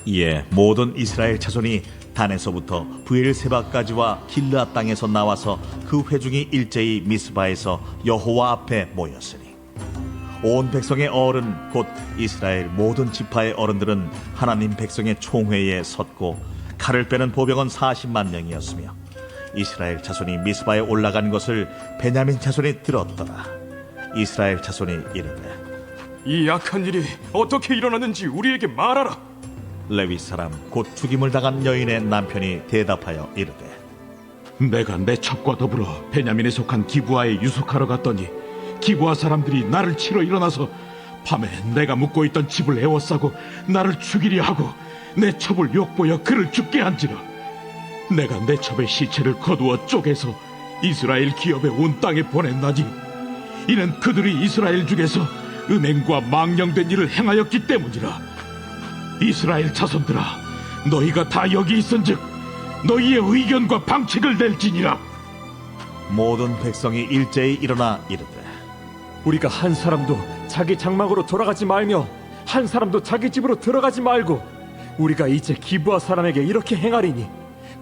이에 모든 이스라엘 자손이 단에서부터 브엘세바까지와 길르앗 땅에서 나와서 그 회중이 일제히 미스바에서 여호와 앞에 모였으니 온 백성의 어른 곧 이스라엘 모든 지파의 어른들은 하나님 백성의 총회에 섰고 칼을 빼는 보병은 40만 명이었으며 이스라엘 자손이 미스바에 올라간 것을 베냐민 자손이 들었더라. 이스라엘 자손이 이르되 이 악한 일이 어떻게 일어났는지 우리에게 말하라. 레위 사람 곧 죽임을 당한 여인의 남편이 대답하여 이르되 내가 내 첩과 더불어 베냐민에 속한 기브아에 유숙하러 갔더니 기브아 사람들이 나를 치러 일어나서 밤에 내가 묵고 있던 집을 에워싸고 나를 죽이려 하고 내 첩을 욕보여 그를 죽게 한지라. 내가 내 첩의 시체를 거두어 쪼개서 이스라엘 기업의 온 땅에 보냈나니 이는 그들이 이스라엘 중에서 음행과 망령된 일을 행하였기 때문이라. 이스라엘 자손들아, 너희가 다 여기 있은즉 너희의 의견과 방책을 낼지니라. 모든 백성이 일제히 일어나 이르되 우리가 한 사람도 자기 장막으로 돌아가지 말며 한 사람도 자기 집으로 들어가지 말고 우리가 이제 기브아 사람에게 이렇게 행하리니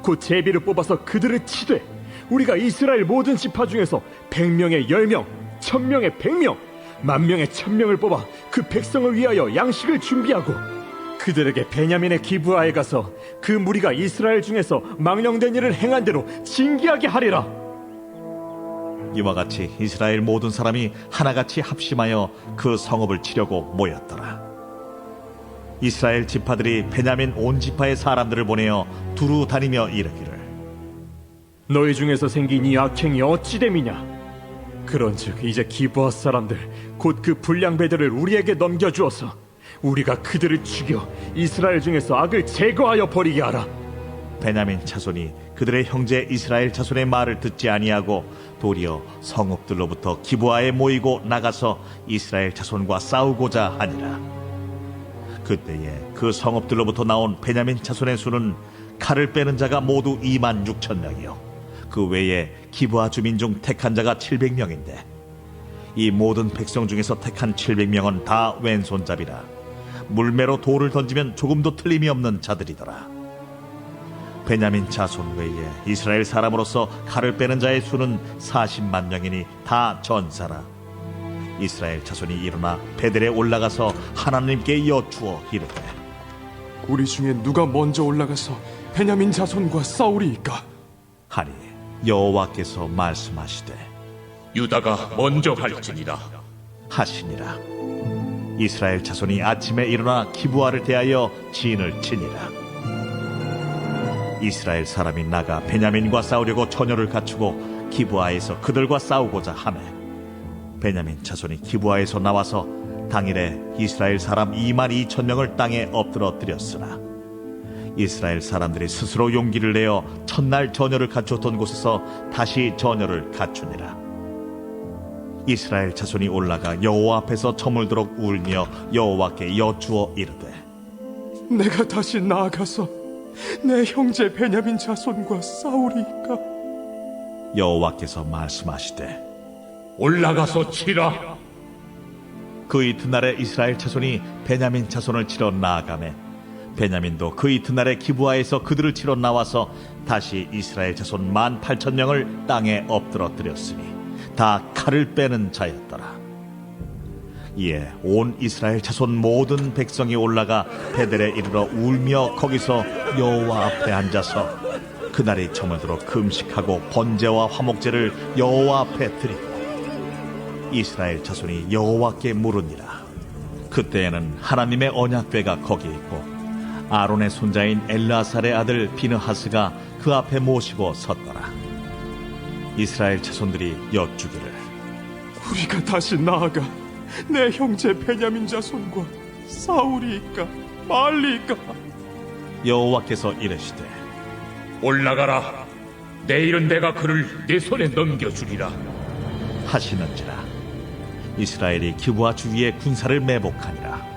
곧 제비를 뽑아서 그들을 치되 우리가 이스라엘 모든 지파 중에서 100명에 10명, 1000명에 100명, 10,000명에 1000명을 뽑아 그 백성을 위하여 양식을 준비하고 그들에게 베냐민의 기브아에 가서 그 무리가 이스라엘 중에서 망령된 일을 행한 대로 징계하게 하리라. 이와 같이 이스라엘 모든 사람이 하나같이 합심하여 그 성읍을 치려고 모였더라. 이스라엘 지파들이 베냐민 온 지파의 사람들을 보내어 두루 다니며 이르기를 너희 중에서 생긴 이 악행이 어찌 됨이냐? 그런즉 이제 기브아 사람들 곧 그 불량배들을 우리에게 넘겨주어서 우리가 그들을 죽여 이스라엘 중에서 악을 제거하여 버리게 하라. 베냐민 자손이 그들의 형제 이스라엘 자손의 말을 듣지 아니하고 도리어 성읍들로부터 기브아에 모이고 나가서 이스라엘 자손과 싸우고자 하니라. 그때에 그 성읍들로부터 나온 베냐민 자손의 수는 칼을 빼는 자가 모두 26,000명이요 그 외에 기브아 주민 중 택한 자가 700명인데 이 모든 백성 중에서 택한 700명은 다 왼손잡이라 물매로 돌을 던지면 조금도 틀림이 없는 자들이더라. 베냐민 자손 외에 이스라엘 사람으로서 칼을 빼는 자의 수는 40만 명이니 다 전사라. 이스라엘 자손이 일어나 베델에 올라가서 하나님께 여쭈어 이르되 우리 중에 누가 먼저 올라가서 베냐민 자손과 싸우리이까? 하니 여호와께서 말씀하시되 유다가 먼저 할지니라. 하시니라. 이스라엘 자손이 아침에 일어나 기브아를 대하여 진을 치니라. 이스라엘 사람이 나가 베냐민과 싸우려고 전열을 갖추고 기브아에서 그들과 싸우고자 하매 베냐민 자손이 기브아에서 나와서 당일에 이스라엘 사람 22,000명을 땅에 엎드러뜨렸으나 이스라엘 사람들이 스스로 용기를 내어 첫날 전열을 갖추었던 곳에서 다시 전열을 갖추니라. 이스라엘 자손이 올라가 여호와 앞에서 저물도록 울며 여호와께 여쭈어 이르되 내가 다시 나아가서 내 형제 베냐민 자손과 싸우리이까? 여호와께서 말씀하시되 올라가서 치라. 그 이튿날에 이스라엘 자손이 베냐민 자손을 치러 나아가매 베냐민도 그 이튿날에 기브아에서 그들을 치러 나와서 다시 이스라엘 자손 18,000명을 땅에 엎드러뜨렸으니 다 칼을 빼는 자였더라. 이에 온 이스라엘 자손 모든 백성이 올라가 베델에 이르러 울며 거기서 여호와 앞에 앉아서 그날이 저물도록 금식하고 번제와 화목제를 여호와 앞에 드리고 이스라엘 자손이 여호와께 물으니라. 그때에는 하나님의 언약궤가 거기 있고 아론의 손자인 엘르아살의 아들 비느하스가 그 앞에 모시고 섰더라. 이스라엘 자손들이 여쭈기를 우리가 다시 나아가 내 형제 베냐민 자손과 싸우리이까 말리이까? 여호와께서 이르시되 올라가라. 내일은 내가 그를 내 손에 넘겨주리라. 하시는지라. 이스라엘이 기브아 주위에 군사를 매복하니라.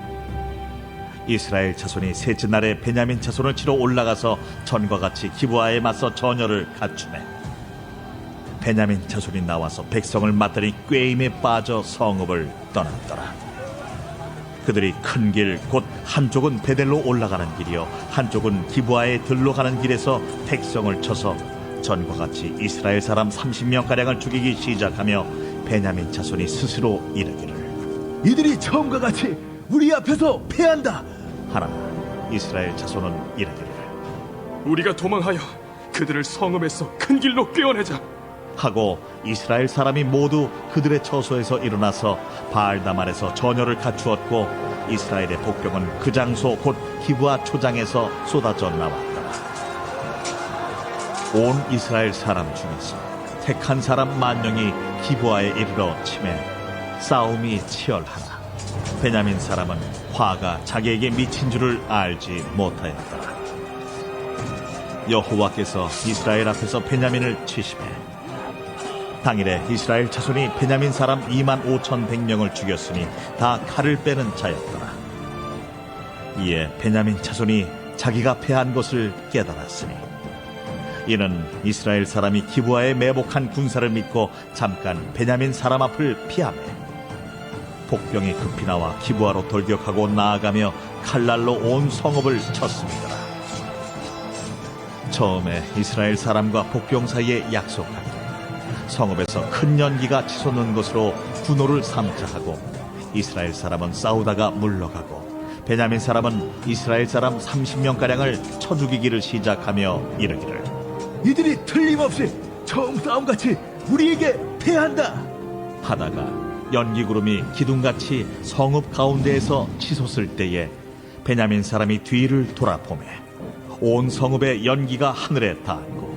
이스라엘 자손이 셋째 날에 베냐민 자손을 치러 올라가서 전과 같이 기브아에 맞서 전열을 갖추매 베냐민 자손이 나와서 백성을 맞더니 꾀임에 빠져 성읍을 떠났더라. 그들이 큰 길 곧 한쪽은 베델로 올라가는 길이요 한쪽은 기브아의 들로 가는 길에서 백성을 쳐서 전과 같이 이스라엘 사람 30명 가량을 죽이기 시작하며 베냐민 자손이 스스로 이르기를 이들이 처음과 같이 우리 앞에서 패한다. 하나 이스라엘 자손은 이르기를 우리가 도망하여 그들을 성읍에서 큰 길로 꿰어내자. 하고 이스라엘 사람이 모두 그들의 처소에서 일어나서 바알다말에서 전열을 갖추었고 이스라엘의 복병은 그 장소 곧 기브아 초장에서 쏟아져 나왔다. 온 이스라엘 사람 중에서 택한 사람 10,000명이 기브아에 이르러 치매 싸움이 치열하나 베냐민 사람은 화가 자기에게 미친 줄을 알지 못하였더라. 여호와께서 이스라엘 앞에서 베냐민을 치심해 당일에 이스라엘 자손이 베냐민 사람 25,100명을 죽였으니 다 칼을 빼는 자였더라. 이에 베냐민 자손이 자기가 패한 것을 깨달았으니 이는 이스라엘 사람이 기브아에 매복한 군사를 믿고 잠깐 베냐민 사람 앞을 피하며 복병이 급히 나와 기브아로 돌격하고 나아가며 칼날로 온 성읍을 쳤습니다. 처음에 이스라엘 사람과 복병 사이에 약속하기를 성읍에서 큰 연기가 치솟는 것으로 분노를 삼자 하고 이스라엘 사람은 싸우다가 물러가고 베냐민 사람은 이스라엘 사람 30명가량을 쳐 죽이기를 시작하며 이르기를 이들이 틀림없이 처음 싸움같이 우리에게 패한다. 하다가 연기구름이 기둥같이 성읍 가운데에서 치솟을 때에 베냐민 사람이 뒤를 돌아보매 온 성읍의 연기가 하늘에 닿았고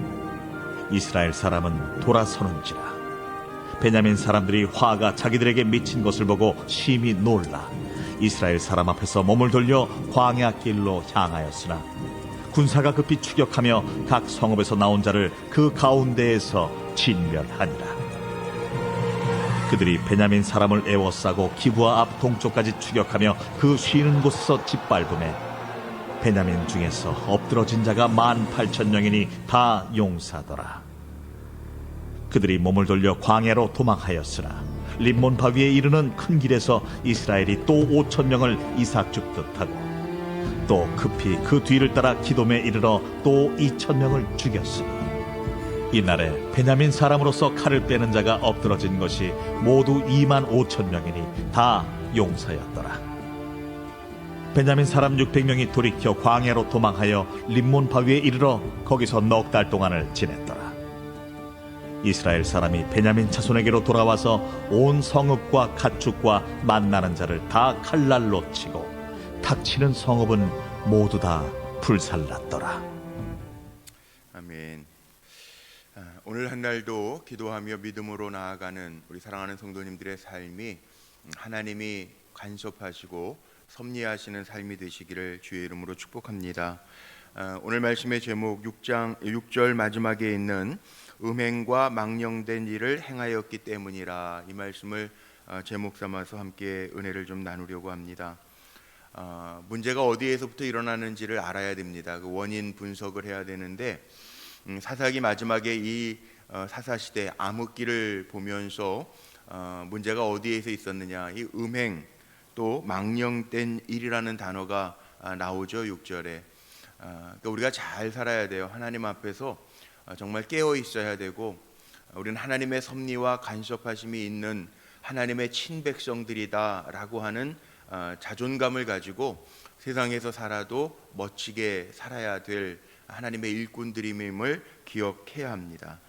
이스라엘 사람은 돌아서는지라. 베냐민 사람들이 화가 자기들에게 미친 것을 보고 심히 놀라 이스라엘 사람 앞에서 몸을 돌려 광야 길로 향하였으나 군사가 급히 추격하며 각 성읍에서 나온 자를 그 가운데에서 진멸하니라. 그들이 베냐민 사람을 에워싸고 기브아 앞 동쪽까지 추격하며 그 쉬는 곳에서 짓밟음에 베냐민 중에서 엎드러진 자가 18,000명이니 다 용사더라. 그들이 몸을 돌려 광야로 도망하였으나 림몬 바위에 이르는 큰 길에서 이스라엘이 또 5,000명을 이삭 죽듯 하고 또 급히 그 뒤를 따라 기돔에 이르러 또 2,000명을 죽였으니 이날에 베냐민 사람으로서 칼을 빼는 자가 엎드러진 것이 모두 25,000명이니 다 용사였더라. 베냐민 사람 600명이 돌이켜 광야로 도망하여 림몬 바위에 이르러 거기서 넉 달 동안을 지냈더라. 이스라엘 사람이 베냐민 자손에게로 돌아와서 온 성읍과 가축과 만나는 자를 다 칼날로 치고 탁치는 성읍은 모두 다 불살랐더라. 아멘. 오늘 한 날도 기도하며 믿음으로 나아가는 우리 사랑하는 성도님들의 삶이 하나님이 간섭하시고 섭리하시는 삶이 되시기를 주의 이름으로 축복합니다. 오늘 말씀의 제목 6절 마지막에 있는 음행과 망령된 일을 행하였기 때문이라, 이 말씀을 제목 삼아서 함께 은혜를 좀 나누려고 합니다. 문제가 어디에서부터 일어나는지를 알아야 됩니다. 그 원인 분석을 해야 되는데 사사기 마지막에 이 사사시대 암흑기를 보면서 문제가 어디에서 있었느냐, 이 음행 또 망령된 일이라는 단어가 나오죠. 6절에. 그러니까 우리가 잘 살아야 돼요. 하나님 앞에서 정말 깨어 있어야 되고, 우리는 하나님의 섭리와 간섭하심이 있는 하나님의 친백성들이다라고 하는 자존감을 가지고 세상에서 살아도 멋지게 살아야 될 하나님의 일꾼들임을 기억해야 합니다.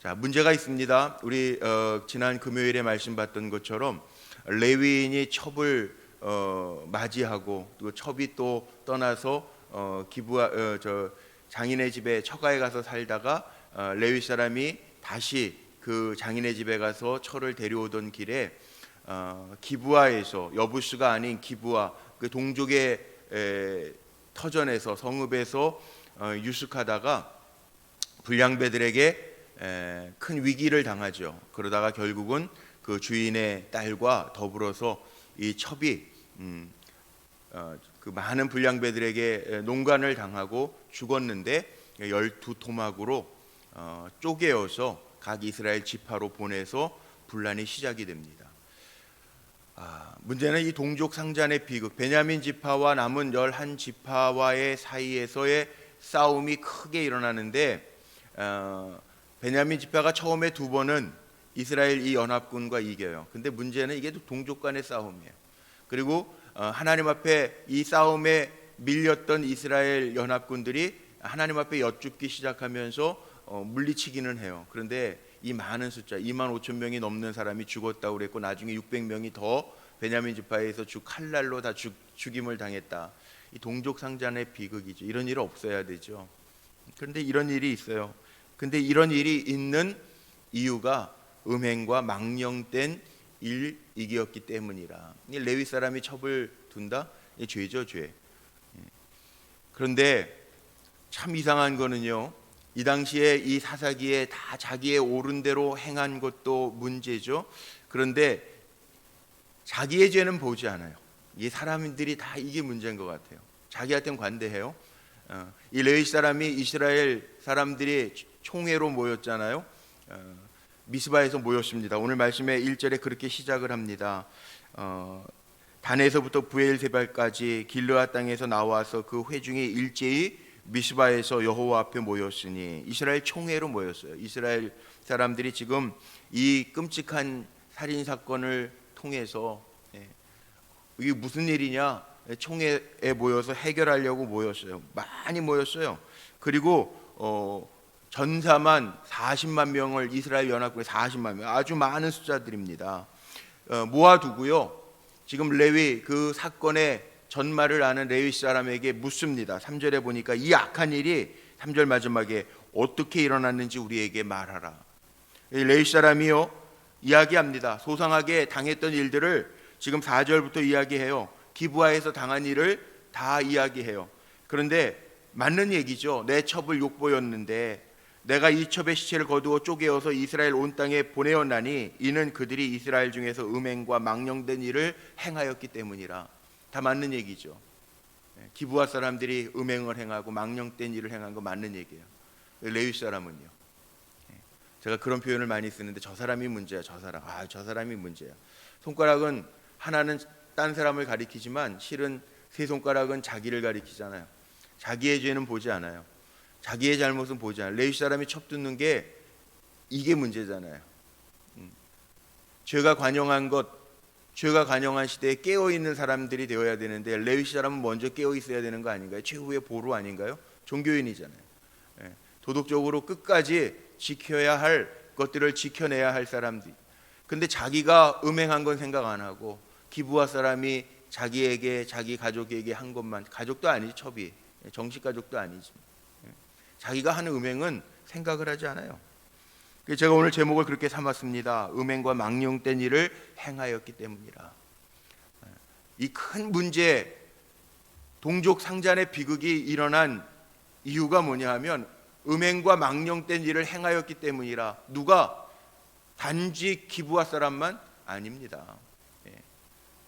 자, 문제가 있습니다. 우리 지난 금요일에 말씀 봤던 것처럼 레위인이 첩을 맞이하고 또 첩이 또 떠나서 장인의 집에 처가에 가서 살다가 레위 사람이 다시 그 장인의 집에 가서 철을 데려오던 길에 기브아에서, 여부스가 아닌 기브아, 그 동족의 터전에서, 성읍에서 유숙하다가 불량배들에게 큰 위기를 당하죠. 그러다가 결국은 그 주인의 딸과 더불어서 이 첩이 그 많은 불량배들에게 농간을 당하고 죽었는데 12토막으로 쪼개어서 각 이스라엘 지파로 보내서 분란이 시작이 됩니다. 문제는 이 동족 상잔의 비극, 베냐민 지파와 남은 11지파와의 사이에서의 싸움이 크게 일어나는데 베냐민 지파가 처음에 2번은 이스라엘 이 연합군과 이겨요. 근데 문제는 이게 동족 간의 싸움이에요. 그리고 하나님 앞에 이 싸움에 밀렸던 이스라엘 연합군들이 하나님 앞에 여쭙기 시작하면서 물리치기는 해요. 그런데 이 많은 숫자 2만 5천 명이 넘는 사람이 죽었다고 그랬고 나중에 600명이 더 베냐민 지파에서 칼날로 다 죽임을 당했다. 이 동족 상잔의 비극이죠. 이런 일 없어야 되죠. 그런데 이런 일이 있어요. 근데 이런 일이 있는 이유가 음행과 망령된 일이었기 때문이라. 레위 사람이 첩을 둔다? 이 죄죠, 죄. 그런데 참 이상한 거는요, 이 당시에 이 사사기에 다 자기의 옳은 대로 행한 것도 문제죠. 그런데 자기의 죄는 보지 않아요. 이 사람들이 다 이게 문제인 것 같아요. 자기한테는 관대해요. 이 레위 사람이 이스라엘 사람들이 총회로 모였잖아요. 미스바에서 모였습니다. 오늘 말씀의 1절에 그렇게 시작을 합니다. 단에서부터 부엘세발까지 길르앗 땅에서 나와서 그 회중이 일제히 미스바에서 여호와 앞에 모였으니 이스라엘 총회로 모였어요. 이스라엘 사람들이 지금 이 끔찍한 살인 사건을 통해서 이게 무슨 일이냐, 총회에 모여서 해결하려고 모였어요. 많이 모였어요. 그리고 전사만 40만 명을 이스라엘 연합군에 40만 명, 아주 많은 숫자들입니다. 모아두고요. 지금 레위 그 사건의 전말을 아는 레위 사람에게 묻습니다. 3절에 보니까 이 악한 일이 3절 마지막에 어떻게 일어났는지 우리에게 말하라. 레위 사람이요 이야기합니다. 소상하게 당했던 일들을 지금 4절부터 이야기해요. 기브아에서 당한 일을 다 이야기해요. 그런데 맞는 얘기죠. 내 첩을 욕보였는데 내가 이 첩의 시체를 거두어 쪼개어서 이스라엘 온 땅에 보내었나니 이는 그들이 이스라엘 중에서 음행과 망령된 일을 행하였기 때문이라. 다 맞는 얘기죠. 기브아 사람들이 음행을 행하고 망령된 일을 행한 거 맞는 얘기예요. 레위 사람은요. 제가 그런 표현을 많이 쓰는데 저 사람이 문제야. 저 사람이 문제야. 손가락은 하나는 딴 사람을 가리키지만 실은 세 손가락은 자기를 가리키잖아요. 자기의 죄는 보지 않아요. 자기의 잘못은 보지 않아요. 레위 사람이 첩듣는 게 이게 문제잖아요. 죄가 관영한 시대에 깨어있는 사람들이 되어야 되는데 레위 사람은 먼저 깨어있어야 되는 거 아닌가요? 최후의 보루 아닌가요? 종교인이잖아요. 도덕적으로 끝까지 지켜야 할 것들을 지켜내야 할 사람들. 근데 자기가 음행한 건 생각 안 하고 기브아 사람이 자기에게 자기 가족에게 한 것만, 가족도 아니지 첩이, 정식 가족도 아니지, 자기가 하는 음행은 생각을 하지 않아요. 제가 오늘 제목을 그렇게 삼았습니다. 음행과 망령된 일을 행하였기 때문이라. 이 큰 문제, 동족 상잔의 비극이 일어난 이유가 뭐냐 하면 음행과 망령된 일을 행하였기 때문이라. 누가? 단지 기브아 사람만 아닙니다.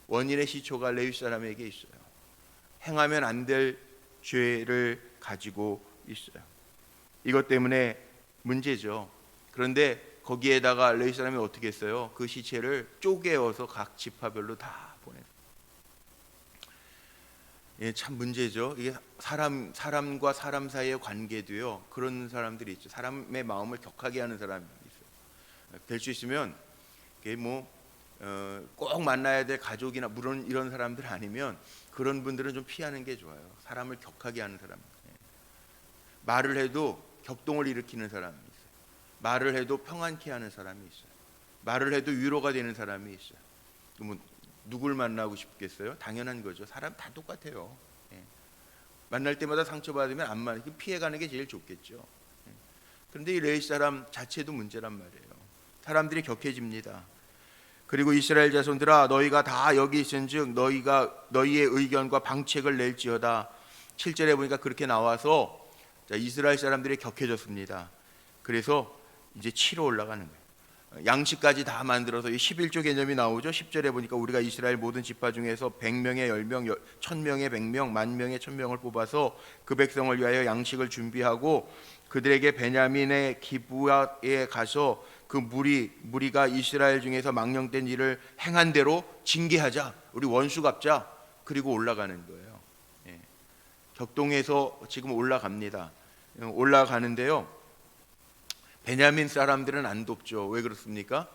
원인의 시초가 레위 사람에게 있어요. 행하면 안 될 죄를 가지고 있어요. 이것 때문에 문제죠. 그런데 거기에다가 레위 사람이 어떻게 했어요? 그 시체를 쪼개어서 각 지파별로 다 보내요. 참 문제죠. 이게 사람과 사람 사이의 관계도요. 그런 사람들이 있죠. 사람의 마음을 격하게 하는 사람이 있어요. 될 수 있으면 이게 꼭 만나야 될 가족이나 물론 이런 사람들 아니면 그런 분들은 좀 피하는 게 좋아요. 사람을 격하게 하는 사람. 말을 해도 격동을 일으키는 사람이 있어요. 말을 해도 평안케 하는 사람이 있어요. 말을 해도 위로가 되는 사람이 있어요. 누굴 만나고 싶겠어요? 당연한 거죠. 사람 다 똑같아요. 만날 때마다 상처받으면 안 만나고 피해가는 게 제일 좋겠죠. 그런데 이 레위 사람 자체도 문제란 말이에요. 사람들이 격해집니다. 그리고 이스라엘 자손들아 너희가 다 여기 있은즉 너희의 의견과 방책을 낼지어다. 7절에 보니까 그렇게 나와서 이스라엘 사람들이 격해졌습니다. 그래서 이제 치러 올라가는 거예요. 양식까지 다 만들어서 11조 개념이 나오죠. 10절에 보니까 우리가 이스라엘 모든 지파 중에서 100명의 10명, 1000명의 100명, 10,000명의 1000명을 뽑아서 그 백성을 위하여 양식을 준비하고 그들에게 베냐민의 기브아에 가서 그 무리가 이스라엘 중에서 망령된 일을 행한 대로 징계하자, 우리 원수 갚자. 그리고 올라가는 거예요. 예. 격동에서 지금 올라갑니다. 올라가는데요, 베냐민 사람들은 안 돕죠. 왜 그렇습니까?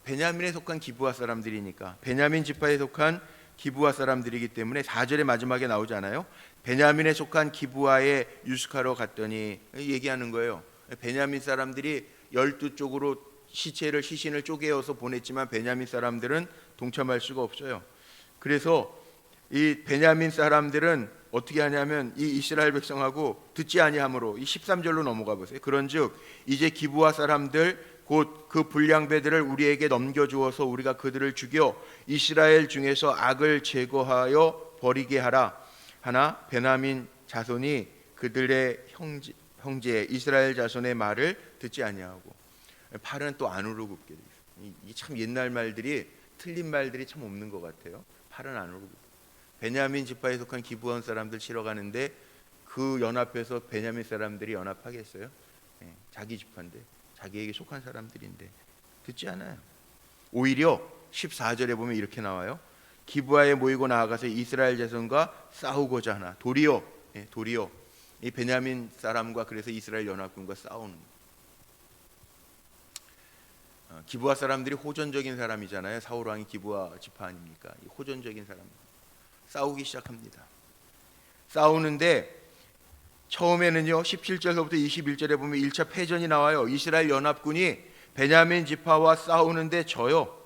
베냐민에 속한 기브아 사람들이니까. 베냐민 지파에 속한 기브아 사람들이기 때문에 4절의 마지막에 나오지 않아요? 베냐민에 속한 기브아에 유숙하러 갔더니, 얘기하는 거예요. 베냐민 사람들이 12쪽으로 시신을 쪼개어서 보냈지만 베냐민 사람들은 동참할 수가 없어요. 그래서 이 베냐민 사람들은 어떻게 하냐면 이 이스라엘 백성하고 듣지 아니하므로, 이 13절로 넘어가 보세요. 그런즉 이제 기브아 사람들 곧 그 불량배들을 우리에게 넘겨주어서 우리가 그들을 죽여 이스라엘 중에서 악을 제거하여 버리게 하라 하나 베냐민 자손이 그들의 형제 이스라엘 자손의 말을 듣지 아니하고. 팔은 또 안으로 굽게 돼 있어요. 이게 참 옛날 말들이, 틀린 말들이 참 없는 것 같아요. 팔은 안으로 굽게. 베냐민 지파에 속한 기브온 사람들 치러 가는데 그 연합해서 베냐민 사람들이 연합하겠어요? 자기 지파인데, 자기에게 속한 사람들인데 듣지 않아요. 오히려 14절에 보면 이렇게 나와요. 기브아에 모이고 나아가서 이스라엘 자손과 싸우고자 하나. 도리어 이 베냐민 사람과 그래서 이스라엘 연합군과 싸우는 거예요. 기브아 사람들이 호전적인 사람이잖아요. 사울 왕이 기브아 지파 아닙니까? 호전적인 사람. 싸우기 시작합니다. 싸우는데 처음에는요, 17절부터 21절에 보면 1차 패전이 나와요. 이스라엘 연합군이 베냐민 지파와 싸우는데 져요.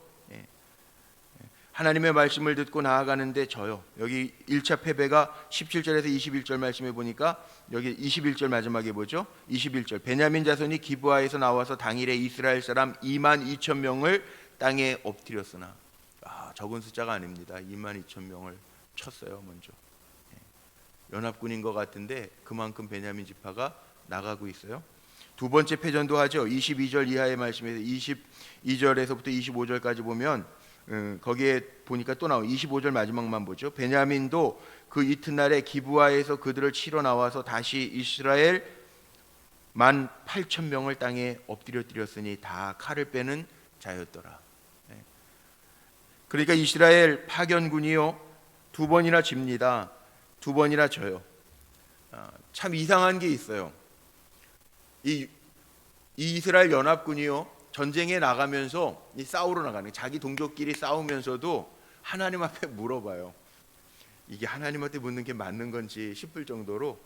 하나님의 말씀을 듣고 나아가는데 져요. 여기 1차 패배가 17절에서 21절 말씀해 보니까 여기 21절 마지막에 보죠. 21절 베냐민 자손이 기브아에서 나와서 당일에 이스라엘 사람 2만 2천 명을 땅에 엎드렸으나, 적은 숫자가 아닙니다. 2만 2천 명을 쳤어요. 먼저 연합군인 것 같은데 그만큼 베냐민 지파가 나가고 있어요. 두 번째 패전도 하죠. 22절 이하의 말씀에서 22절에서부터 25절까지 보면 거기에 보니까 또 나와요. 25절 마지막만 보죠. 베냐민도 그 이튿날에 기브아에서 그들을 치러 나와서 다시 이스라엘 18,000명을 땅에 엎드렸으니 다 칼을 빼는 자였더라. 그러니까 이스라엘 파견군이요, 두 번이나 집니다. 두 번이나 져요. 참 이상한 게 있어요. 이 이스라엘 연합군이요, 전쟁에 나가면서 싸우러 나가는, 자기 동족끼리 싸우면서도 하나님 앞에 물어봐요. 이게 하나님한테 묻는 게 맞는 건지 싶을 정도로.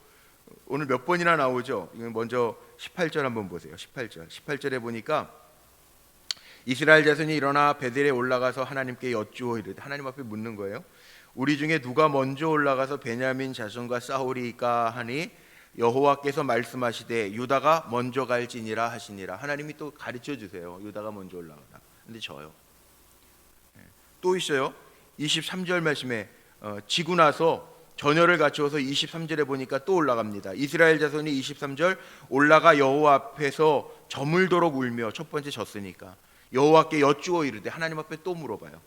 오늘 몇 번이나 나오죠. 먼저 18절 한번 보세요. 18절에 보니까 이스라엘 자손이 일어나 베델에 올라가서 하나님께 여쭈어 이르되, 하나님 앞에 묻는 거예요. 우리 중에 누가 먼저 올라가서 베냐민 자손과 싸우리까 하니 여호와께서 말씀하시되 유다가 먼저 갈지니라 하시니라. 하나님이 또 가르쳐 주세요. 유다가 먼저 올라가라. 근데 져요. 또 있어요. 23절 말씀에 지고 나서 전열을 갖추어서 23절에 보니까 또 올라갑니다. 이스라엘 자손이 23절 올라가 여호와 앞에서 저물도록 울며, 첫 번째 졌으니까 여호와께 여쭈어 이르되, 하나님 앞에 또 물어봐요.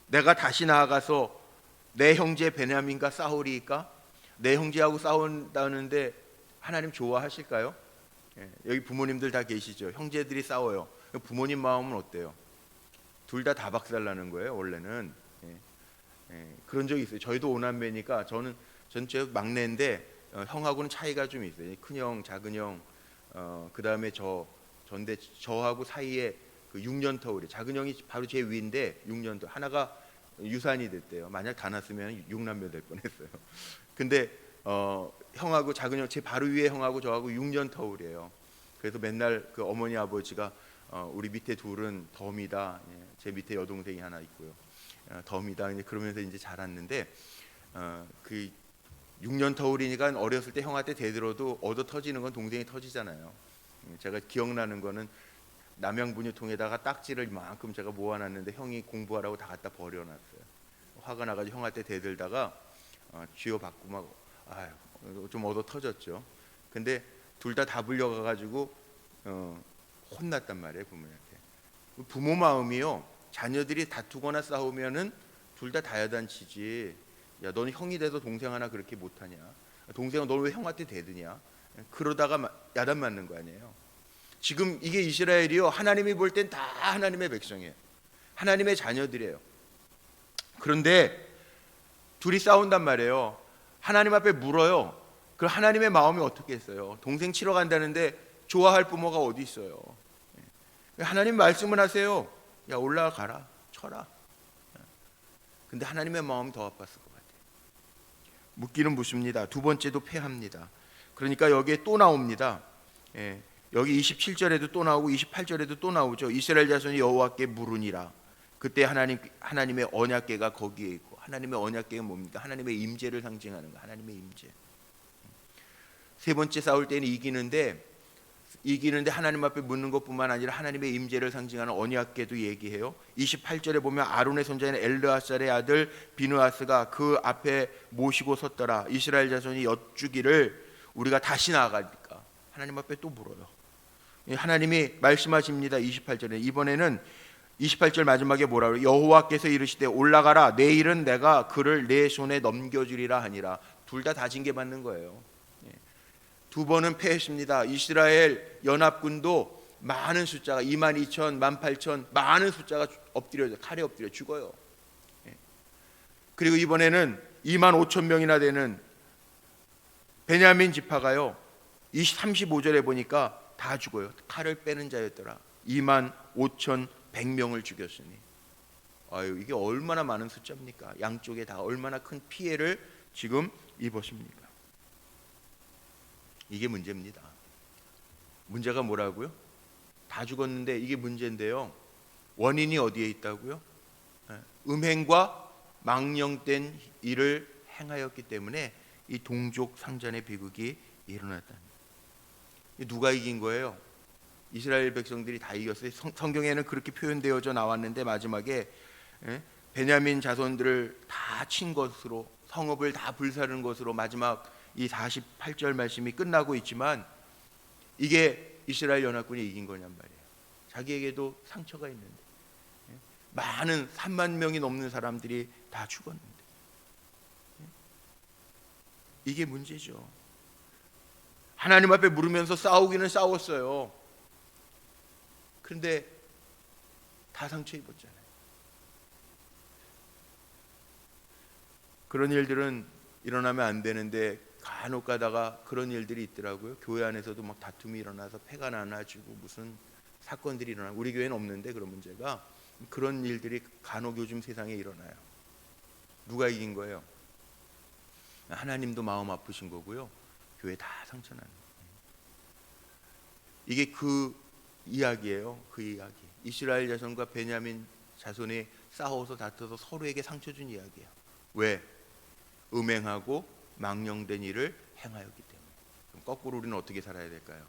내가 다시 나아가서 내 형제 베냐민과 싸우리까? 내 형제하고 싸운다는데 하나님 좋아하실까요? 여기 부모님들 다 계시죠. 형제들이 싸워요. 부모님 마음은 어때요? 둘 다 박살나는 거예요. 원래는 그런 적이 있어요. 저희도 오남매니까 저는 제 막내인데 형하고는 차이가 좀 있어요. 큰형, 작은형, 그 다음에 전데 저하고 사이에 그 6년 터울이, 작은 형이 바로 제 위인데 6년 터, 하나가 유산이 됐대요. 만약 다 났으면 6남매 될 뻔했어요. 근데 형하고 작은 형, 제 바로 위에 형하고 저하고 6년 터울이에요. 그래서 맨날 그 어머니 아버지가 우리 밑에 둘은 덤이다. 제 밑에 여동생이 하나 있고요. 덤이다. 그러면서 이제 자랐는데 그 6년 터울이니까 어렸을 때 형한테 대들어도 얻어 터지는 건 동생이 터지잖아요. 제가 기억나는 거는 남양분유통에다가 딱지를 이만큼 제가 모아놨는데 형이 공부하라고 다 갖다 버려놨어요. 화가 나가지고 형한테 대들다가 쥐어받고 막 좀 얻어 터졌죠. 근데 둘 다 불려가가지고 혼났단 말이에요, 부모님한테. 부모 마음이요, 자녀들이 다투거나 싸우면은 둘 다 야단치지. 야, 너는 형이 돼서 동생 하나 그렇게 못하냐? 동생은 너 왜 형한테 대드냐? 그러다가 야단 맞는 거 아니에요. 지금 이게 이스라엘이요, 하나님이 볼 땐 다 하나님의 백성이에요. 하나님의 자녀들이에요. 그런데 둘이 싸운단 말이에요. 하나님 앞에 물어요. 그 하나님의 마음이 어떻게 했어요? 동생 치러 간다는데 좋아할 부모가 어디 있어요? 하나님 말씀을 하세요. 야, 올라가라, 쳐라. 근데 하나님의 마음이 더 아팠을 것 같아요. 묻기는 묻습니다. 두 번째도 패합니다. 그러니까 여기에 또 나옵니다. 여기 27절에도 또 나오고 28절에도 또 나오죠. 이스라엘 자손이 여호와께 물으니라. 그때 하나님의 언약궤가 거기에 있고, 하나님의 언약궤가 뭡니까? 하나님의 임재를 상징하는 거, 하나님의 임재. 세 번째 싸울 때는 이기는데 하나님 앞에 묻는 것뿐만 아니라 하나님의 임재를 상징하는 언약궤도 얘기해요. 28절에 보면 아론의 손자인 엘르아살의 아들 비느하스가 그 앞에 모시고 섰더라. 이스라엘 자손이 여쭈기를 우리가 다시 나아갈까? 하나님 앞에 또 물어요. 하나님이 말씀하십니다. 28절에 이번에는 28절 마지막에 뭐라 그래요? 여호와께서 이르시되 올라가라, 내일은 내가 그를 내 손에 넘겨주리라 하니라. 둘 다 징계받는 거예요. 두 번은 패했습니다. 이스라엘 연합군도 많은 숫자가 22,000, 18,000 많은 숫자가 칼에 엎드려 죽어요. 그리고 이번에는 25,000명이나 되는 베냐민 지파가요, 35절에 보니까 다 죽어요. 칼을 빼는 자였더라. 25,100명을 죽였으니, 아유, 이게 얼마나 많은 숫자입니까? 양쪽에 다 얼마나 큰 피해를 지금 입었습니까? 이게 문제입니다. 문제가 뭐라고요? 다 죽었는데 이게 문제인데요. 원인이 어디에 있다고요? 음행과 망령된 일을 행하였기 때문에 이 동족 상잔의 비극이 일어났다. 누가 이긴 거예요? 이스라엘 백성들이 다 이겼어요. 성경에는 그렇게 표현되어져 나왔는데 마지막에 베냐민 자손들을 다 친 것으로, 성읍을 다 불사른 것으로 마지막 이 48절 말씀이 끝나고 있지만, 이게 이스라엘 연합군이 이긴 거냔 말이에요. 자기에게도 상처가 있는데 많은 3만 명이 넘는 사람들이 다 죽었는데 이게 문제죠. 하나님 앞에 물으면서 싸우기는 싸웠어요. 그런데 다 상처 입었잖아요. 그런 일들은 일어나면 안 되는데 간혹 가다가 그런 일들이 있더라고요. 교회 안에서도 막 다툼이 일어나서 패가 나눠지고 무슨 사건들이 일어나고, 우리 교회는 없는데 그런 문제가, 그런 일들이 간혹 요즘 세상에 일어나요. 누가 이긴 거예요? 하나님도 마음 아프신 거고요. 교회 다 상처나는 거예요. 이게 그 이야기예요. 그 이야기. 이스라엘 자손과 베냐민 자손이 싸워서 다퉈서 서로에게 상처 준 이야기예요. 왜? 음행하고 망령된 일을 행하였기 때문에. 그럼 거꾸로 우리는 어떻게 살아야 될까요?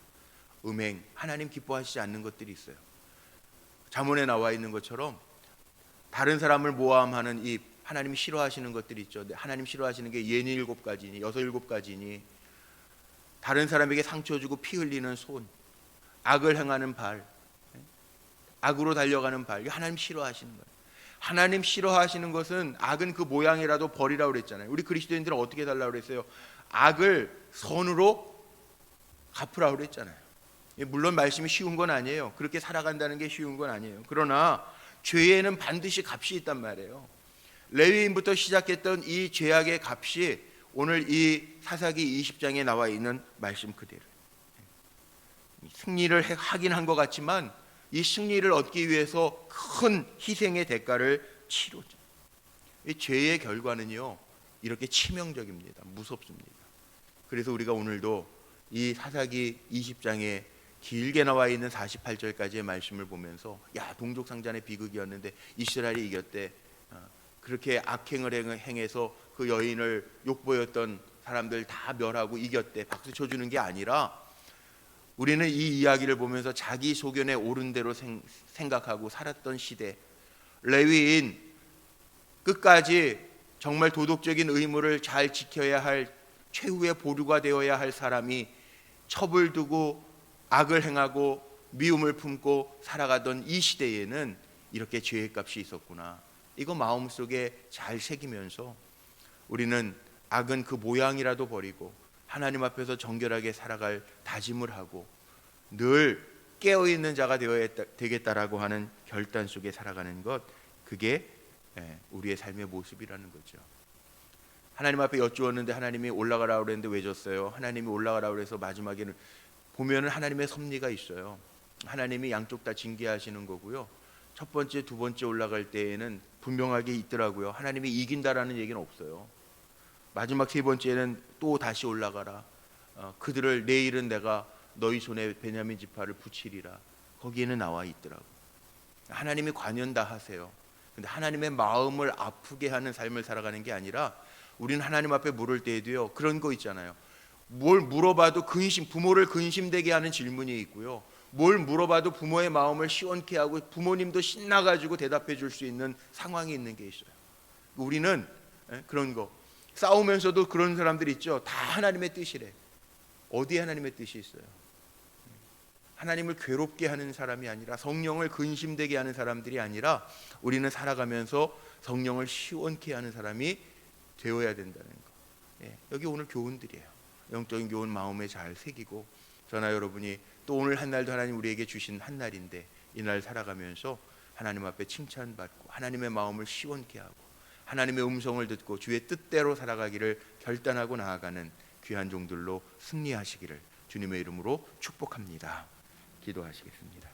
음행, 하나님 기뻐하시지 않는 것들이 있어요. 잠언에 나와 있는 것처럼 다른 사람을 모함하는 이 하나님이 싫어하시는 것들이 있죠. 하나님 싫어하시는 게 67가지니 67가지니, 다른 사람에게 상처 주고 피 흘리는 손, 악을 행하는 발, 악으로 달려가는 발, 이거 하나님 싫어하시는 거예요. 하나님 싫어하시는 것은, 악은 그 모양이라도 버리라고 그랬잖아요. 우리 그리스도인들은 어떻게 달라고 그랬어요? 악을 선으로 갚으라고 그랬잖아요. 물론 말씀이 쉬운 건 아니에요. 그렇게 살아간다는 게 쉬운 건 아니에요. 그러나 죄에는 반드시 값이 있단 말이에요. 레위인부터 시작했던 이 죄악의 값이 오늘 이 사사기 20장에 나와 있는 말씀 그대로. 승리를 하긴 한 것 같지만 이 승리를 얻기 위해서 큰 희생의 대가를 치르죠. 이 죄의 결과는요, 이렇게 치명적입니다. 무섭습니다. 그래서 우리가 오늘도 이 사사기 20장에 길게 나와 있는 48절까지의 말씀을 보면서, 야, 동족 상잔의 비극이었는데 이스라엘이 이겼대. 그렇게 악행을 행해서 그 여인을 욕보였던 사람들 다 멸하고 이겼대. 박수 쳐주는 게 아니라, 우리는 이 이야기를 보면서 자기 소견에 옳은 대로 생각하고 살았던 시대, 레위인, 끝까지 정말 도덕적인 의무를 잘 지켜야 할 최후의 보류가 되어야 할 사람이 첩을 두고 악을 행하고 미움을 품고 살아가던 이 시대에는 이렇게 죄의 값이 있었구나. 이거 마음속에 잘 새기면서 우리는 악은 그 모양이라도 버리고 하나님 앞에서 정결하게 살아갈 다짐을 하고 늘 깨어 있는 자가 되겠다라고 하는 결단 속에 살아가는 것, 그게 우리의 삶의 모습이라는 거죠. 하나님 앞에 여쭈었는데 하나님이 올라가라고 그랬는데 왜 줬어요? 하나님이 올라가라고 그래서 마지막에는 보면은 하나님의 섭리가 있어요. 하나님이 양쪽 다 징계하시는 거고요. 첫 번째, 두 번째 올라갈 때에는 분명하게 있더라고요. 하나님이 이긴다라는 얘기는 없어요. 마지막 세 번째는 또 다시 올라가라. 그들을 내일은 내가 너희 손에 베냐민 지파를 붙이리라. 거기에는 나와 있더라고. 하나님이 관연 다 하세요. 근데 하나님의 마음을 아프게 하는 삶을 살아가는 게 아니라 우리는 하나님 앞에 물을 때에도요, 그런 거 있잖아요. 뭘 물어봐도 부모를 근심되게 하는 질문이 있고요. 뭘 물어봐도 부모의 마음을 시원케 하고 부모님도 신나가지고 대답해 줄 수 있는 상황이 있는 게 있어요. 우리는 그런 거 싸우면서도 그런 사람들 있죠. 다 하나님의 뜻이래. 어디에 하나님의 뜻이 있어요? 하나님을 괴롭게 하는 사람이 아니라, 성령을 근심되게 하는 사람들이 아니라, 우리는 살아가면서 성령을 시원케 하는 사람이 되어야 된다는 거. 여기 오늘 교훈들이에요. 영적인 교훈 마음에 잘 새기고, 저나 여러분이 또 오늘 한 날도 하나님 우리에게 주신 한 날인데, 이날 살아가면서 하나님 앞에 칭찬받고 하나님의 마음을 시원케 하고 하나님의 음성을 듣고 주의 뜻대로 살아가기를 결단하고 나아가는 귀한 종들로 승리하시기를 주님의 이름으로 축복합니다. 기도하시겠습니다.